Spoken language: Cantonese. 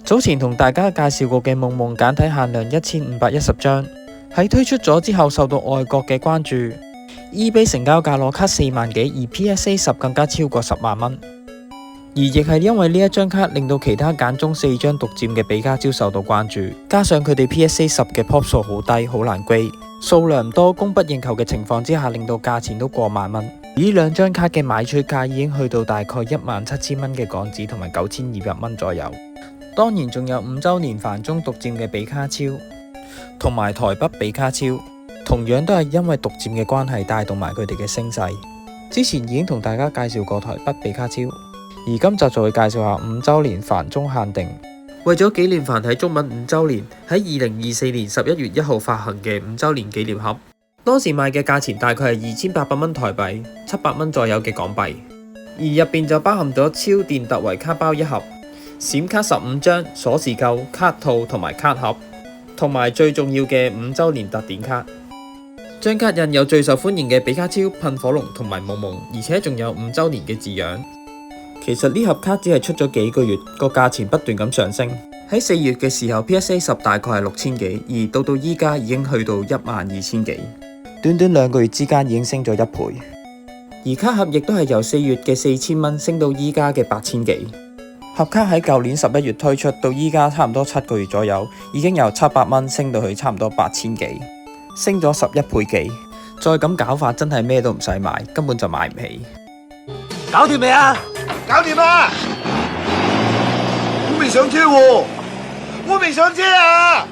早前同大家介紹過嘅夢夢簡體限量1510張，喺推出咗之後受到外國嘅關注。eBay 成交價攞卡4萬幾，而 PSA 10更加超過10萬蚊。而亦係因為呢一張卡令到其他簡中4張獨佔嘅比卡超受到關注，加上佢哋 PSA 10嘅 pop 數好低，好難 grade，數量唔多，供不應求嘅情況之下，令到價錢都過萬蚊。呢兩張卡嘅買取價已經去到大概17000蚊嘅港紙同埋9200蚊左右。當然仲有5週年繁中獨佔嘅比卡超，同埋台北比卡超，同樣都係因為獨佔嘅關係帶動埋佢哋嘅聲勢。之前已經同大家介紹過台北比卡超，而今集就會介紹下5週年繁中限定。為咗紀念繁體中文5週年，喺2024年11月1號發行嘅5週年紀念盒，當時賣嘅價錢大概係2800蚊台幣，700蚊左右嘅港幣，而入邊就包含咗超電突圍卡包1盒、閃卡15張、鎖匙扣、卡套同埋卡盒，同埋最重要嘅5週年特典卡。張卡印有最受歡迎嘅比卡超、噴火龍同埋夢夢，而且仲有5週年嘅字樣。其實呢盒卡只係出咗幾個月，個價錢不斷咁上升。喺4月嘅時候 PSA 10大概係6000幾，而到依家已經去到12000幾，短短2個月之間已經升咗1倍。而卡盒亦都係由4月嘅4000蚊升到依家嘅8000幾。盒卡喺舊年11月推出，到依家差唔多7個月左右，已經由700蚊升到去差唔多8000幾，升咗11倍幾。再咁搞法真係咩都唔使買，根本就買唔起。搞掂未啊？搞掂啦！我未上車喎，我未上車啊！